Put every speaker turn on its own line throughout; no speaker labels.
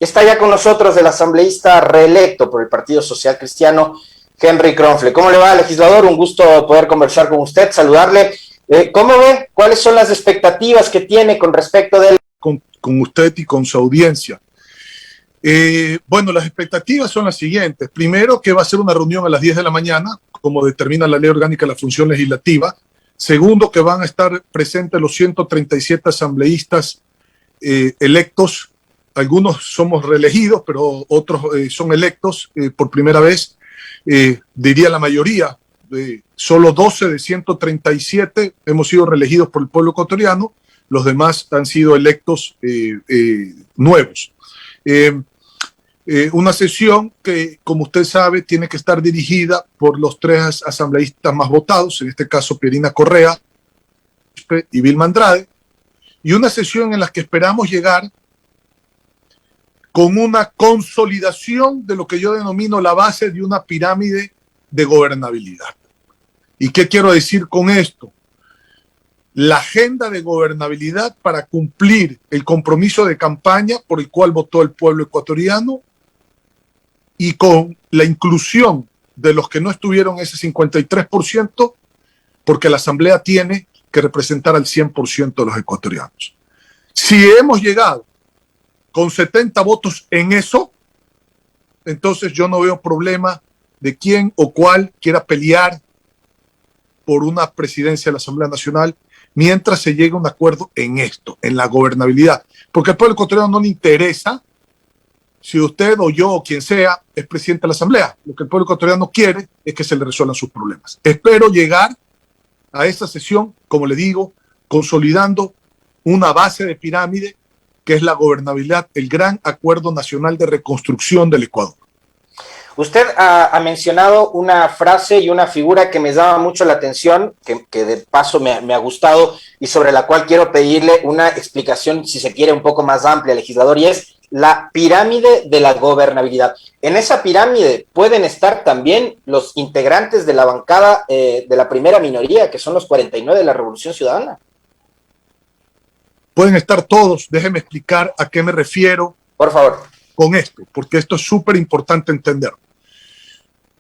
Está ya con nosotros el asambleísta reelecto por el Partido Social Cristiano, Henry Kronfle. ¿Cómo le va, legislador? Un gusto poder conversar con usted, saludarle. ¿Cómo ve? ¿Cuáles son las expectativas que tiene con respecto de él?
Con usted y con su audiencia. Bueno, las expectativas son las siguientes. Primero, que va a ser una reunión a las 10 de la mañana, como determina la Ley Orgánica de la Función Legislativa. Segundo, que van a estar presentes los 137 asambleístas electos. Algunos somos reelegidos, pero otros son electos por primera vez. Diría la mayoría, solo 12 de 137 hemos sido reelegidos por el pueblo ecuatoriano. Los demás han sido electos nuevos. Una sesión que, como usted sabe, tiene que estar dirigida por los tres asambleístas más votados, en este caso Pierina Correa y Vilma Andrade, y una sesión en la que esperamos llegar con una consolidación de lo que yo denomino la base de una pirámide de gobernabilidad. ¿Y qué quiero decir con esto? La agenda de gobernabilidad para cumplir el compromiso de campaña por el cual votó el pueblo ecuatoriano y con la inclusión de los que no estuvieron ese 53%, porque la Asamblea tiene que representar al 100% de los ecuatorianos. Si hemos llegado con 70 votos en eso, entonces yo no veo problema de quién o cuál quiera pelear por una presidencia de la Asamblea Nacional mientras se llegue a un acuerdo en esto, en la gobernabilidad. Porque al pueblo ecuatoriano no le interesa si usted o yo o quien sea es presidente de la Asamblea. Lo que el pueblo ecuatoriano quiere es que se le resuelvan sus problemas. Espero llegar a esa sesión, como le digo, consolidando una base de pirámide que es la gobernabilidad, el gran acuerdo nacional de reconstrucción del Ecuador.
Usted ha mencionado una frase y una figura que me llama mucho la atención, que de paso me ha gustado y sobre la cual quiero pedirle una explicación, si se quiere, un poco más amplia, legislador, y es la pirámide de la gobernabilidad. En esa pirámide pueden estar también los integrantes de la bancada de la primera minoría, que son los 49 de la Revolución Ciudadana.
Pueden estar todos. Déjeme explicar a qué me refiero.
Por favor.
Con esto, porque esto es súper importante entender.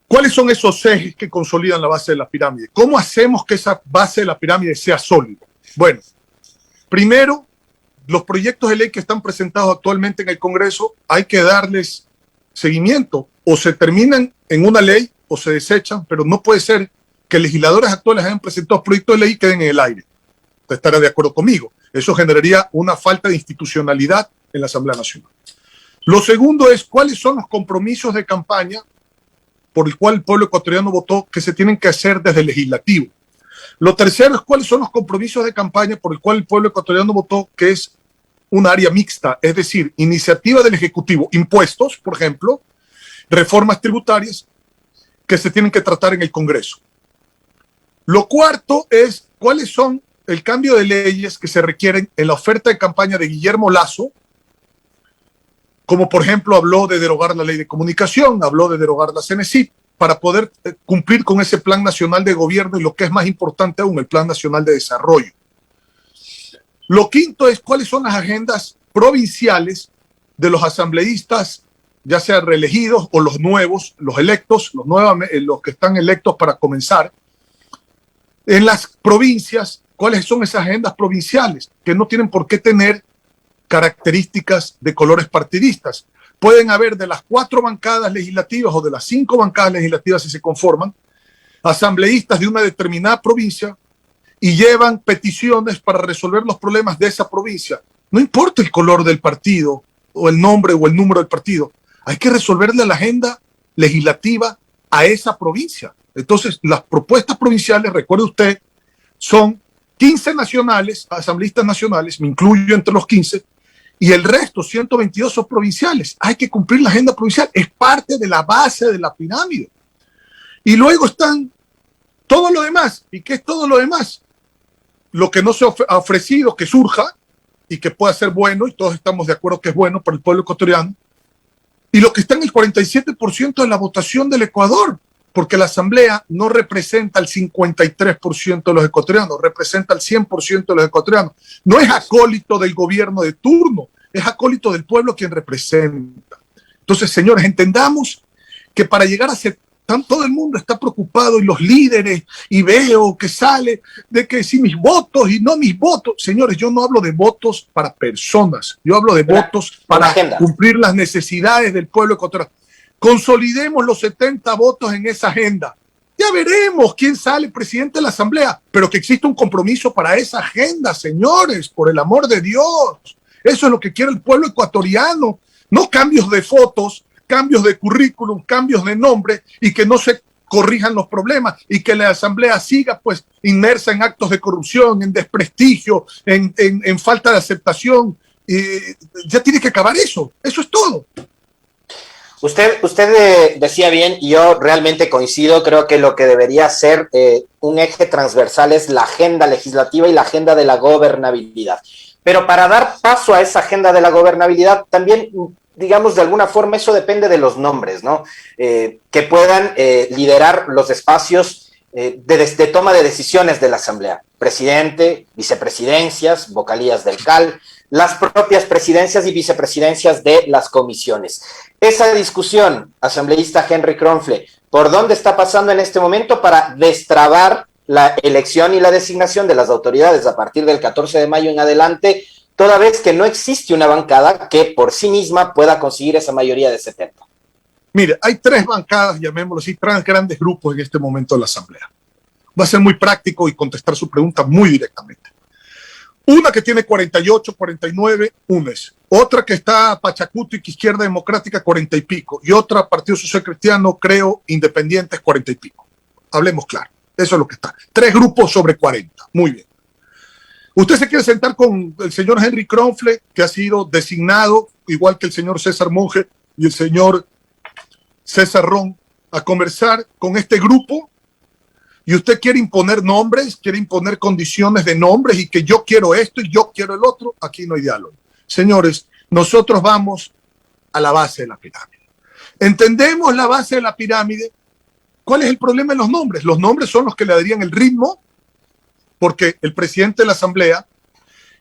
¿Cuáles son esos ejes que consolidan la base de la pirámide? ¿Cómo hacemos que esa base de la pirámide sea sólida? Bueno, primero, los proyectos de ley que están presentados actualmente en el Congreso hay que darles seguimiento. O se terminan en una ley o se desechan, pero no puede ser que legisladores actuales hayan presentado proyectos de ley y queden en el aire. Usted estará de acuerdo conmigo. Eso generaría una falta de institucionalidad en la Asamblea Nacional. Lo segundo es cuáles son los compromisos de campaña por el cual el pueblo ecuatoriano votó que se tienen que hacer desde el legislativo. Lo tercero es cuáles son los compromisos de campaña por el cual el pueblo ecuatoriano votó que es un área mixta, es decir, iniciativa del Ejecutivo, impuestos, por ejemplo, reformas tributarias que se tienen que tratar en el Congreso. Lo cuarto es cuáles son el cambio de leyes que se requieren en la oferta de campaña de Guillermo Lasso, como por ejemplo habló de derogar la ley de comunicación, habló de derogar la CNCIP, para poder cumplir con ese plan nacional de gobierno y lo que es más importante aún, el plan nacional de desarrollo. Lo quinto es cuáles son las agendas provinciales de los asambleístas, ya sean reelegidos o los nuevos, los electos, los que están electos para comenzar. En las provincias, ¿cuáles son esas agendas provinciales? Que no tienen por qué tener características de colores partidistas. Pueden haber de las 4 bancadas legislativas o de las 5 bancadas legislativas si se conforman, asambleístas de una determinada provincia y llevan peticiones para resolver los problemas de esa provincia. No importa el color del partido o el nombre o el número del partido, hay que resolverle la agenda legislativa a esa provincia. Entonces, las propuestas provinciales, recuerde usted, son 15 nacionales, asambleístas nacionales, me incluyo entre los 15, y el resto, 122 son provinciales. Hay que cumplir la agenda provincial, es parte de la base de la pirámide. Y luego están todo lo demás. ¿Y qué es todo lo demás? Lo que no se ha ofrecido, que surja y que pueda ser bueno, y todos estamos de acuerdo que es bueno para el pueblo ecuatoriano, y lo que está en el 47% de la votación del Ecuador, porque la Asamblea no representa al 53% de los ecuatorianos, representa al 100% de los ecuatorianos. No es acólito del gobierno de turno, es acólito del pueblo quien representa. Entonces, señores, entendamos que para llegar a ser todo el mundo está preocupado y los líderes, y veo que sale de que si mis votos y no mis votos. Señores, yo no hablo de votos para personas, yo hablo de votos para cumplir las necesidades del pueblo ecuatoriano. Consolidemos los 70 votos en esa agenda. Ya veremos quién sale presidente de la Asamblea, pero que exista un compromiso para esa agenda, señores, por el amor de Dios. Eso es lo que quiere el pueblo ecuatoriano, no cambios de fotos, cambios de currículum, cambios de nombre y que no se corrijan los problemas y que la Asamblea siga pues inmersa en actos de corrupción, en desprestigio, en falta de aceptación. Ya tiene que acabar eso. Eso es todo.
Usted decía bien, y yo realmente coincido, creo que lo que debería ser un eje transversal es la agenda legislativa y la agenda de la gobernabilidad. Pero para dar paso a esa agenda de la gobernabilidad, también, digamos, de alguna forma eso depende de los nombres, ¿no? Que puedan liderar los espacios de toma de decisiones de la Asamblea. Presidente, vicepresidencias, vocalías del CAL, las propias presidencias y vicepresidencias de las comisiones. Esa discusión, asambleísta Henry Kronfle, ¿por dónde está pasando en este momento para destrabar la elección y la designación de las autoridades a partir del 14 de mayo en adelante, toda vez que no existe una bancada que por sí misma pueda conseguir esa mayoría de 70?
Mire, hay tres bancadas, llamémoslo así, tres grandes grupos en este momento en la Asamblea. Va a ser muy práctico y contestar su pregunta muy directamente. Una que tiene 48, 49, UNES. Otra que está Pachacuti, Izquierda Democrática, 40 y pico. Y otra, Partido Social Cristiano, creo, Independientes, 40 y pico. Hablemos claro. Eso es lo que está. Tres grupos sobre 40. Muy bien. Usted se quiere sentar con el señor Henry Kronfle, que ha sido designado, igual que el señor César Monge y el señor César Ron, a conversar con este grupo, y usted quiere imponer nombres, quiere imponer condiciones de nombres y que yo quiero esto y yo quiero el otro. Aquí no hay diálogo. Señores, nosotros vamos a la base de la pirámide. Entendemos la base de la pirámide. ¿Cuál es el problema de los nombres? Los nombres son los que le darían el ritmo, porque el presidente de la Asamblea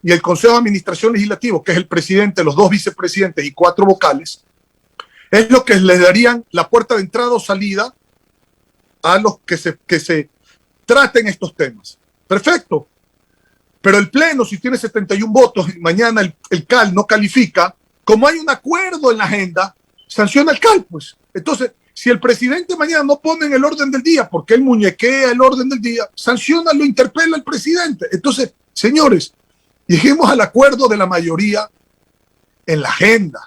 y el Consejo de Administración Legislativo, que es el presidente, los dos vicepresidentes y 4 vocales, es lo que les darían la puerta de entrada o salida a los que se traten estos temas. Perfecto. Pero el Pleno, si tiene 71 votos y mañana el CAL no califica, como hay un acuerdo en la agenda, sanciona el CAL, pues. Entonces, si el presidente mañana no pone en el orden del día, porque él muñequea el orden del día, sanciona, lo interpela el presidente. Entonces, señores, lleguemos al acuerdo de la mayoría en la agenda,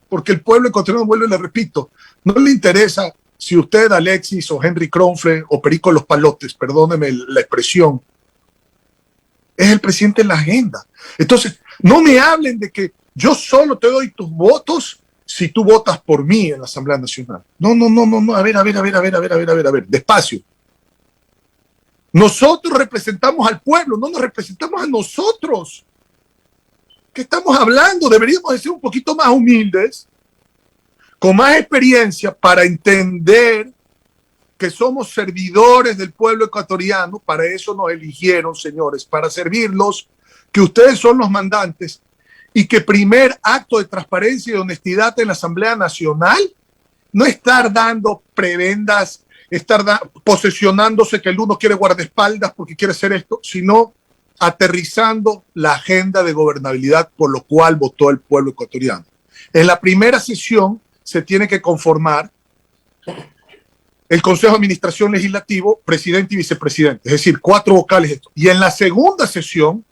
porque el pueblo ecuatoriano, vuelvo y le repito, no le interesa si usted, Alexis, o Henry Kronfle, o Perico Los Palotes, perdóneme la expresión, es el presidente en la agenda. Entonces, no me hablen de que yo solo te doy tus votos si tú votas por mí en la Asamblea Nacional. No, a ver, despacio. Nosotros representamos al pueblo, no nos representamos a nosotros. ¿Qué estamos hablando? Deberíamos de ser un poquito más humildes, con más experiencia para entender que somos servidores del pueblo ecuatoriano. Para eso nos eligieron, señores, para servirlos, que ustedes son los mandantes y que primer acto de transparencia y de honestidad en la Asamblea Nacional no estar dando prebendas, posesionándose que el uno quiere guardaespaldas porque quiere hacer esto, sino aterrizando la agenda de gobernabilidad por lo cual votó el pueblo ecuatoriano. En la primera sesión se tiene que conformar el Consejo de Administración Legislativo, presidente y vicepresidente, es decir, 4 vocales. Y en la segunda sesión,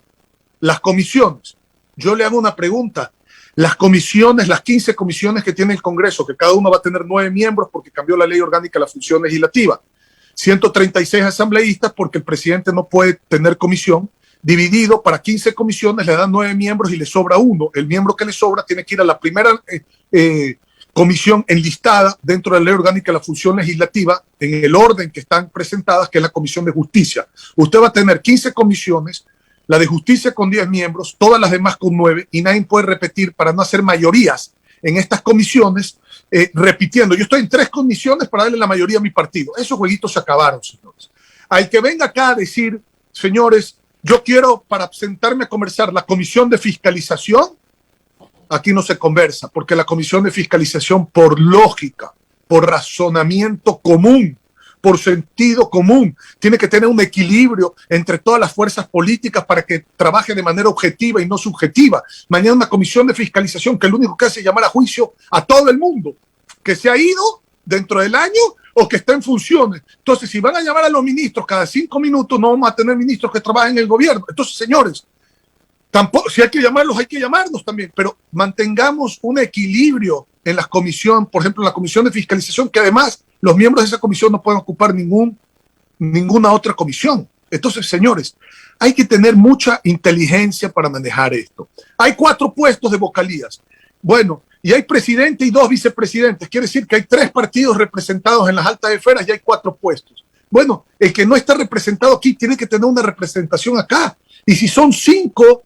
las comisiones. Yo le hago una pregunta. Las comisiones, las 15 comisiones que tiene el Congreso, que cada uno va a tener 9 miembros porque cambió la ley orgánica de la función legislativa, 136 asambleístas porque el presidente no puede tener comisión, dividido para 15 comisiones, le dan 9 miembros y le sobra uno. El miembro que le sobra tiene que ir a la primera comisión enlistada dentro de la ley orgánica de la función legislativa en el orden que están presentadas, que es la Comisión de Justicia. Usted va a tener 15 comisiones, la de Justicia con 10 miembros, todas las demás con 9, y nadie puede repetir para no hacer mayorías en estas comisiones, repitiendo. Yo estoy en 3 comisiones para darle la mayoría a mi partido. Esos jueguitos se acabaron, señores. Al que venga acá a decir, señores, yo quiero para sentarme a conversar la comisión de fiscalización, aquí no se conversa, porque la Comisión de Fiscalización, por lógica, por razonamiento común, por sentido común, tiene que tener un equilibrio entre todas las fuerzas políticas para que trabaje de manera objetiva y no subjetiva. Mañana una comisión de fiscalización que lo único que hace es llamar a juicio a todo el mundo que se ha ido dentro del año o que está en funciones. Entonces, si van a llamar a los ministros cada 5 minutos, no vamos a tener ministros que trabajen en el gobierno. Entonces, señores, tampoco, si hay que llamarlos, hay que llamarlos también, pero mantengamos un equilibrio en la comisión, por ejemplo, en la comisión de fiscalización, que además los miembros de esa comisión no pueden ocupar ninguna otra comisión. Entonces, señores, hay que tener mucha inteligencia para manejar esto. Hay 4 puestos de vocalías. Bueno, y hay presidente y 2 vicepresidentes. Quiere decir que hay 3 partidos representados en las altas esferas y hay 4 puestos. Bueno, el que no está representado aquí tiene que tener una representación acá. Y si son 5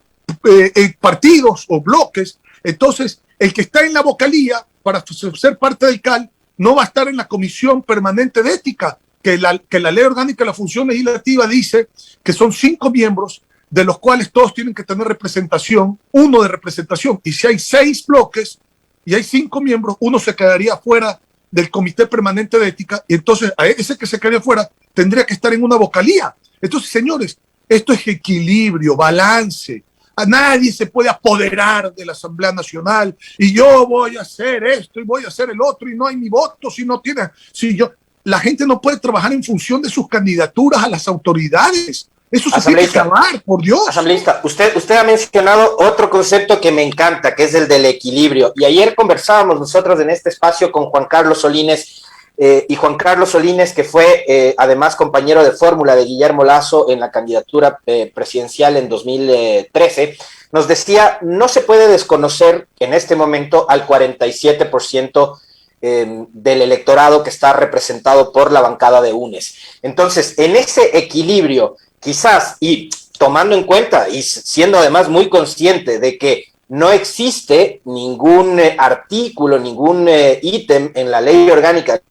partidos o bloques, entonces el que está en la vocalía para ser parte del CAL no va a estar en la Comisión Permanente de Ética, que la Ley Orgánica de la Función Legislativa dice que son 5 miembros, de los cuales todos tienen que tener representación, 1 de representación. Y si hay 6 bloques y hay 5 miembros, uno se quedaría fuera del Comité Permanente de Ética, y entonces a ese que se quedaría fuera tendría que estar en una vocalía. Entonces, señores, esto es equilibrio, balance. A nadie se puede apoderar de la Asamblea Nacional y yo voy a hacer esto y voy a hacer el otro y no hay mi voto si no tiene. La gente no puede trabajar en función de sus candidaturas a las autoridades. Eso se tiene que acabar, por Dios.
Asambleísta, usted ha mencionado otro concepto que me encanta, que es el del equilibrio. Y ayer conversábamos nosotros en este espacio con Juan Carlos Solines, y Juan Carlos Solines, que fue además compañero de fórmula de Guillermo Lasso en la candidatura presidencial en 2013, nos decía, no se puede desconocer en este momento al 47% del electorado que está representado por la bancada de UNES. Entonces, en ese equilibrio, quizás, y tomando en cuenta y siendo además muy consciente de que no existe ningún artículo, ningún ítem en la ley orgánica de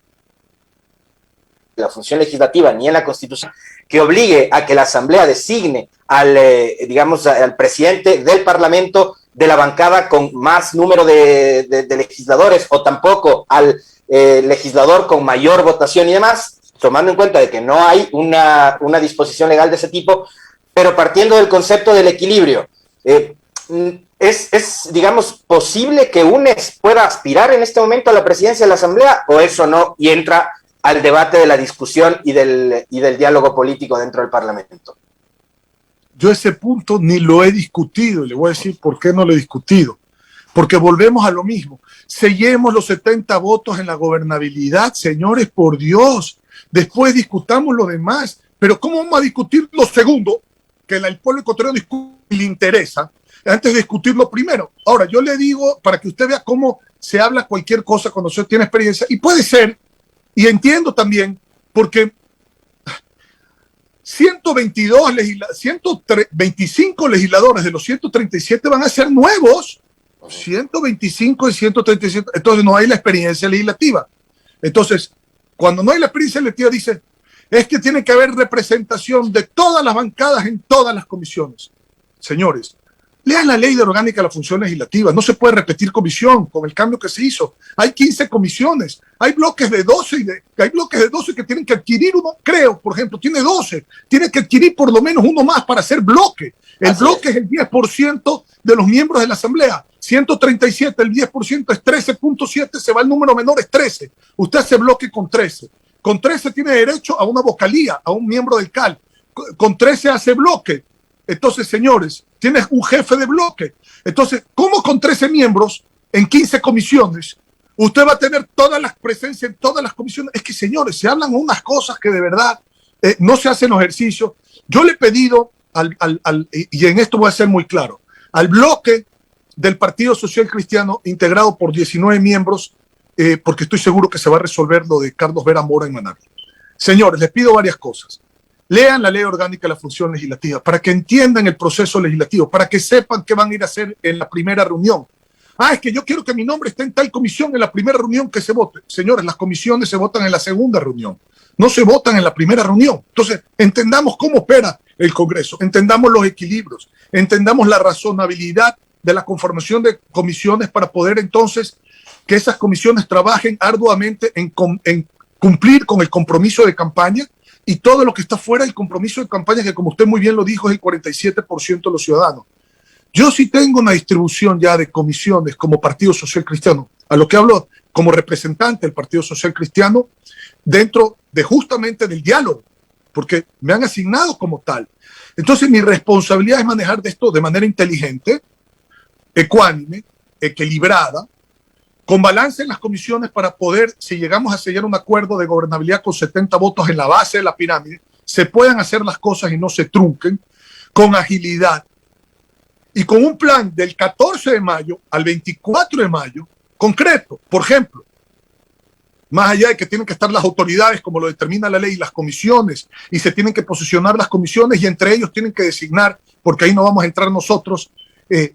la función legislativa ni en la Constitución que obligue a que la Asamblea designe al presidente del Parlamento de la bancada con más número de legisladores, o tampoco al legislador con mayor votación y demás, tomando en cuenta de que no hay una disposición legal de ese tipo, pero partiendo del concepto del equilibrio, digamos, posible que UNES pueda aspirar en este momento a la presidencia de la Asamblea, o eso no, y entra al debate de la discusión y del diálogo político dentro del Parlamento?
Yo ese punto ni lo he discutido, y le voy a decir por qué no lo he discutido. Porque volvemos a lo mismo. Sellemos los 70 votos en la gobernabilidad, señores, por Dios. Después discutamos lo demás. Pero ¿cómo vamos a discutir lo segundo? Que el pueblo ecuatoriano le interesa, antes de discutir lo primero. Ahora, yo le digo, para que usted vea cómo se habla cualquier cosa cuando usted tiene experiencia, y puede ser, y entiendo también, porque 125 legisladores de los 137 van a ser nuevos, 125 y 137, entonces no hay la experiencia legislativa. Entonces, cuando no hay la experiencia legislativa, dice, es que tiene que haber representación de todas las bancadas en todas las comisiones. Señores, lean la ley de orgánica de la función legislativa. No se puede repetir comisión con el cambio que se hizo. Hay 15 comisiones. Hay bloques de 12 que tienen que adquirir uno, creo, por ejemplo, tiene 12. Tiene que adquirir por lo menos uno más para hacer bloque. El bloque es el 10% de los miembros de la Asamblea. 137, el 10% es 13.7, se va el número menor, es 13. Usted hace bloque con 13. Con 13 tiene derecho a una vocalía, a un miembro del CAL. Con 13 hace bloque. Entonces, señores, tienes un jefe de bloque. Entonces, ¿cómo con 13 miembros en 15 comisiones usted va a tener todas las presencias en todas las comisiones? Es que, señores, se hablan unas cosas que de verdad no se hacen ejercicios. Yo le he pedido, y en esto voy a ser muy claro, al bloque del Partido Social Cristiano, integrado por 19 miembros, porque estoy seguro que se va a resolver lo de Carlos Vera Mora en Manabí. Señores, les pido varias cosas. Lean la ley orgánica de la función legislativa para que entiendan el proceso legislativo, para que sepan qué van a ir a hacer en la primera reunión. Es que yo quiero que mi nombre esté en tal comisión en la primera reunión que se vote. Señores, las comisiones se votan en la segunda reunión, no se votan en la primera reunión. Entonces, entendamos cómo opera el Congreso, entendamos los equilibrios, entendamos la razonabilidad de la conformación de comisiones para poder entonces que esas comisiones trabajen arduamente en cumplir con el compromiso de campaña y todo lo que está fuera del compromiso de campaña, que como usted muy bien lo dijo, es el 47% de los ciudadanos. Yo sí tengo una distribución ya de comisiones como Partido Social Cristiano, a lo que hablo como representante del Partido Social Cristiano, dentro de justamente del diálogo, porque me han asignado como tal. Entonces mi responsabilidad es manejar esto de manera inteligente, ecuánime, equilibrada, con balance en las comisiones para poder, si llegamos a sellar un acuerdo de gobernabilidad con 70 votos en la base de la pirámide, se puedan hacer las cosas y no se trunquen, con agilidad y con un plan del 14 de mayo al 24 de mayo concreto. Por ejemplo, más allá de que tienen que estar las autoridades como lo determina la ley, las comisiones, y se tienen que posicionar las comisiones y entre ellos tienen que designar, porque ahí no vamos a entrar nosotros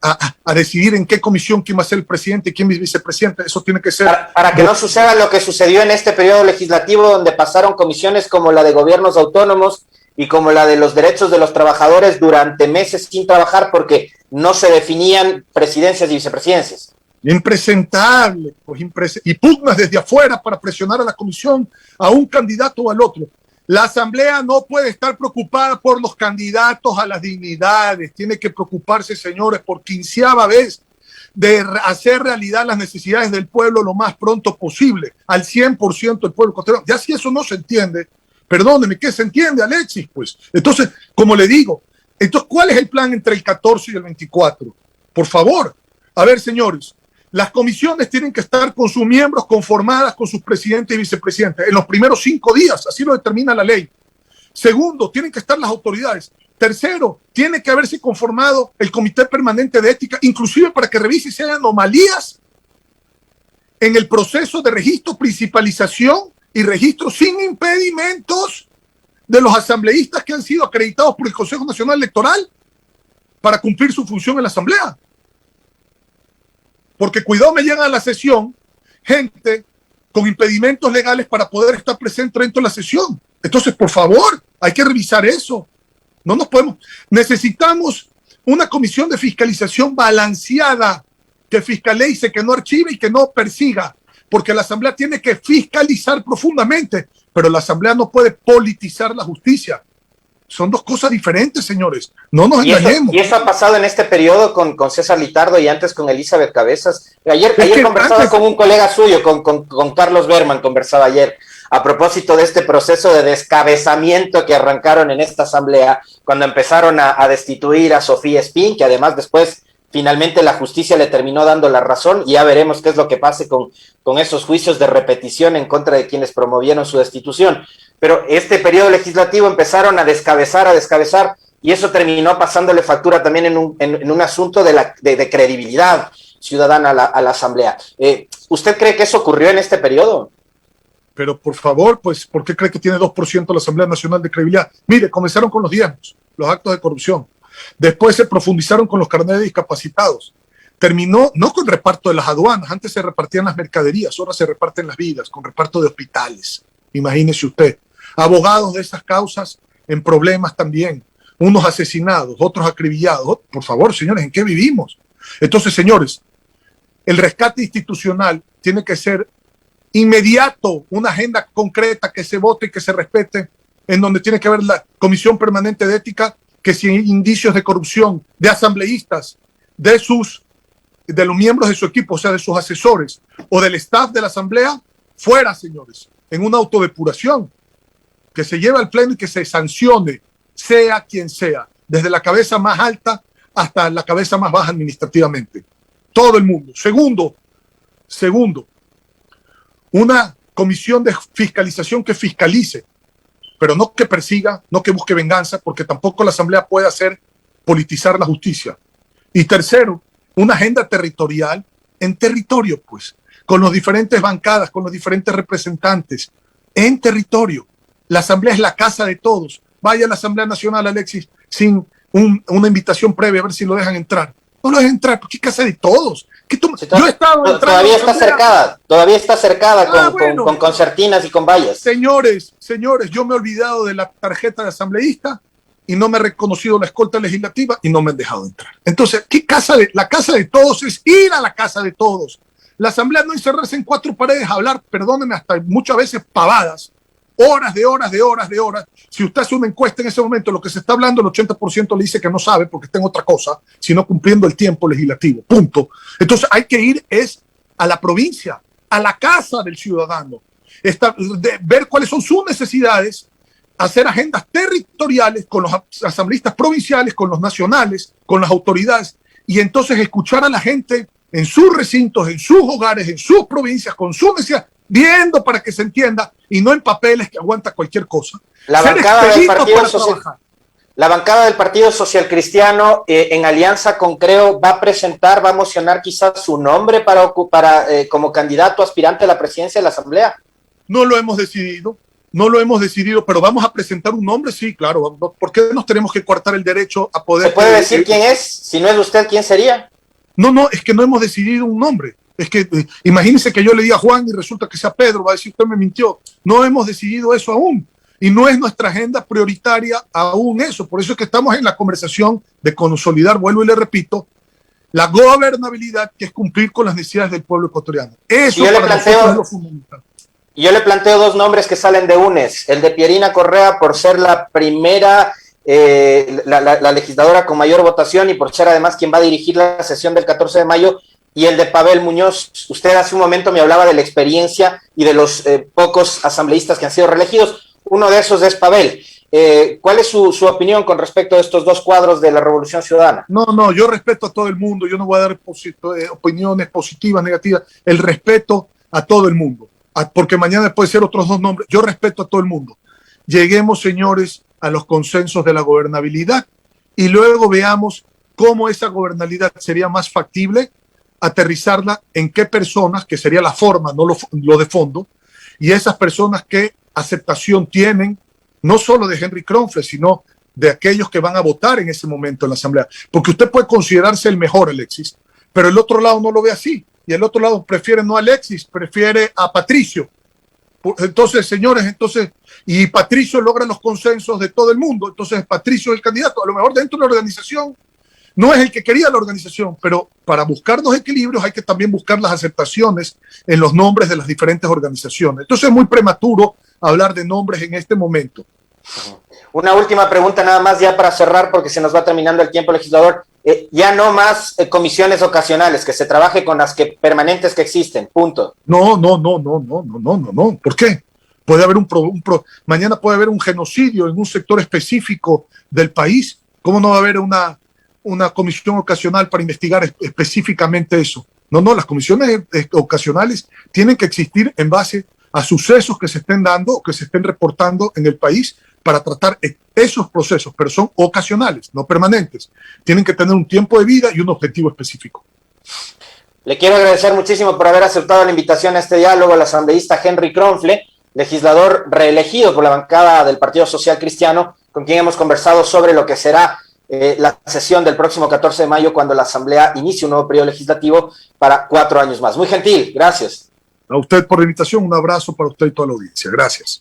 a decidir en qué comisión quién va a ser el presidente y quién es vicepresidente. Eso tiene que ser...
Para que no suceda lo que sucedió en este periodo legislativo, donde pasaron comisiones como la de gobiernos autónomos y como la de los derechos de los trabajadores durante meses sin trabajar porque no se definían presidencias y vicepresidencias.
Impresentable, pues y pugnas desde afuera para presionar a la comisión, a un candidato o al otro. La Asamblea no puede estar preocupada por los candidatos a las dignidades, tiene que preocuparse, señores, por quinceava vez de hacer realidad las necesidades del pueblo lo más pronto posible, al 100% del pueblo costero. Ya si eso no se entiende, perdóneme, ¿qué se entiende, Alexis? Pues, entonces, como le digo, entonces, ¿cuál es el plan entre el 14 y el 24? Por favor, a ver, señores, las comisiones tienen que estar con sus miembros conformadas con sus presidentes y vicepresidentes en los primeros 5 días, así lo determina la ley. Segundo, tienen que estar las autoridades. Tercero, tiene que haberse conformado el Comité Permanente de Ética, inclusive para que revise si hay anomalías en el proceso de registro, principalización y registro sin impedimentos de los asambleístas que han sido acreditados por el Consejo Nacional Electoral para cumplir su función en la Asamblea. Porque cuidado, me llegan a la sesión gente con impedimentos legales para poder estar presente dentro de la sesión. Entonces, por favor, hay que revisar eso. No nos podemos... Necesitamos una comisión de fiscalización balanceada que fiscalice, que no archive y que no persiga, porque la Asamblea tiene que fiscalizar profundamente, pero la Asamblea no puede politizar la justicia. Son dos cosas diferentes, señores. No nos engañemos.
Y eso ha pasado en este periodo con César Litardo y antes con Elizabeth Cabezas. Ayer conversaba con un colega suyo, con Carlos Berman, conversaba ayer, a propósito de este proceso de descabezamiento que arrancaron en esta asamblea, cuando empezaron a destituir a Sofía Espín, que además después finalmente la justicia le terminó dando la razón, y ya veremos qué es lo que pase con esos juicios de repetición en contra de quienes promovieron su destitución. Pero este periodo legislativo empezaron a descabezar, y eso terminó pasándole factura también en un asunto de credibilidad ciudadana a la Asamblea. ¿Usted cree que eso ocurrió en este periodo?
Pero por favor, pues, ¿por qué cree que tiene 2% la Asamblea Nacional de credibilidad? Mire, comenzaron con los diezmos, los actos de corrupción. Después se profundizaron con los carnets de discapacitados. Terminó no con reparto de las aduanas, antes se repartían las mercaderías, ahora se reparten las vidas, con reparto de hospitales. Imagínese usted. Abogados de esas causas en problemas también. Unos asesinados, otros acribillados. Por favor, señores, ¿en qué vivimos? Entonces, señores, el rescate institucional tiene que ser inmediato, una agenda concreta que se vote y que se respete, en donde tiene que haber la Comisión Permanente de Ética, que si hay indicios de corrupción de asambleístas, de los miembros de su equipo, o sea, de sus asesores o del staff de la Asamblea, fuera, señores, en una autodepuración, que se lleve al pleno y que se sancione, sea quien sea, desde la cabeza más alta hasta la cabeza más baja administrativamente. Todo el mundo. Segundo, una comisión de fiscalización que fiscalice, pero no que persiga, no que busque venganza, porque tampoco la Asamblea puede hacer politizar la justicia. Y tercero, una agenda territorial en territorio, pues, con las diferentes bancadas, con los diferentes representantes, en territorio. La Asamblea es la casa de todos. Vaya a la Asamblea Nacional, Alexis, sin una invitación previa, a ver si lo dejan entrar. No lo dejan entrar, porque es casa de todos. Yo he estado
todavía está cercada con concertinas y con vallas.
Señores, yo me he olvidado de la tarjeta de asambleísta y no me he reconocido la escolta legislativa y no me han dejado entrar. Entonces, la casa de todos es ir a la casa de todos. La asamblea no encerrarse en cuatro paredes a hablar, perdónenme, hasta muchas veces pavadas, horas de horas de horas de horas. Si usted hace una encuesta en ese momento, lo que se está hablando, el 80% le dice que no sabe porque está en otra cosa, sino cumpliendo el tiempo legislativo, punto. Entonces hay que ir a la provincia, a la casa del ciudadano, ver cuáles son sus necesidades, hacer agendas territoriales con los asambleístas provinciales, con los nacionales, con las autoridades, y entonces escuchar a la gente en sus recintos, en sus hogares, en sus provincias, con sus necesidades, viendo para que se entienda y no en papeles que aguanta cualquier cosa.
La bancada del Partido Social Cristiano, en alianza con Creo, va a mocionar quizás su nombre para como candidato aspirante a la presidencia de la Asamblea.
No lo hemos decidido, pero vamos a presentar un nombre, sí, claro. ¿Por qué nos tenemos que coartar el derecho a poder...
¿Se puede decir quién es? Si no es usted, ¿quién sería?
No, es que no hemos decidido un nombre. Es que imagínense que yo le diga a Juan y resulta que sea Pedro, va a decir, usted me mintió. No hemos decidido eso aún. Y no es nuestra agenda prioritaria aún eso. Por eso es que estamos en la conversación de consolidar, vuelvo y le repito, la gobernabilidad, que es cumplir con las necesidades del pueblo ecuatoriano. Eso para nosotros es lo fundamental.
Yo le planteo dos nombres que salen de UNES. El de Pierina Correa, por ser la primera... la legisladora con mayor votación y por ser además quien va a dirigir la sesión del 14 de mayo, y el de Pavel Muñoz. Usted hace un momento me hablaba de la experiencia y de los pocos asambleístas que han sido reelegidos. Uno de esos es Pavel. ¿Cuál es su opinión con respecto a estos dos cuadros de la Revolución Ciudadana?
No, yo respeto a todo el mundo, yo no voy a dar opiniones positivas, negativas, el respeto a todo el mundo, porque mañana puede ser otros dos nombres. Yo respeto a todo el mundo. Lleguemos, señores, a los consensos de la gobernabilidad y luego veamos cómo esa gobernabilidad sería más factible, aterrizarla en qué personas, que sería la forma, no lo de fondo, y esas personas qué aceptación tienen, no solo de Henry Kronfle, sino de aquellos que van a votar en ese momento en la Asamblea. Porque usted puede considerarse el mejor, Alexis, pero el otro lado no lo ve así, y el otro lado prefiere no a Alexis, prefiere a Patricio. Entonces, señores, y Patricio logra los consensos de todo el mundo, entonces Patricio es el candidato, a lo mejor dentro de la organización no es el que quería la organización, pero para buscar los equilibrios hay que también buscar las aceptaciones en los nombres de las diferentes organizaciones. Entonces es muy prematuro hablar de nombres en este momento.
Una última pregunta nada más ya para cerrar, porque se nos va terminando el tiempo, legislador. Ya no más comisiones ocasionales, que se trabaje con las permanentes que existen, punto.
No. ¿Por qué? Puede haber mañana puede haber un genocidio en un sector específico del país. ¿Cómo no va a haber una comisión ocasional para investigar específicamente eso? No, las comisiones ocasionales tienen que existir en base a sucesos que se estén dando o que se estén reportando en el país para tratar esos procesos, pero son ocasionales, no permanentes. Tienen que tener un tiempo de vida y un objetivo específico.
Le quiero agradecer muchísimo por haber aceptado la invitación a este diálogo al asambleísta Henry Kronfle, legislador reelegido por la bancada del Partido Social Cristiano, con quien hemos conversado sobre lo que será la sesión del próximo 14 de mayo, cuando la Asamblea inicie un nuevo periodo legislativo para 4 años más. Muy gentil, gracias.
A usted por la invitación, un abrazo para usted y toda la audiencia. Gracias.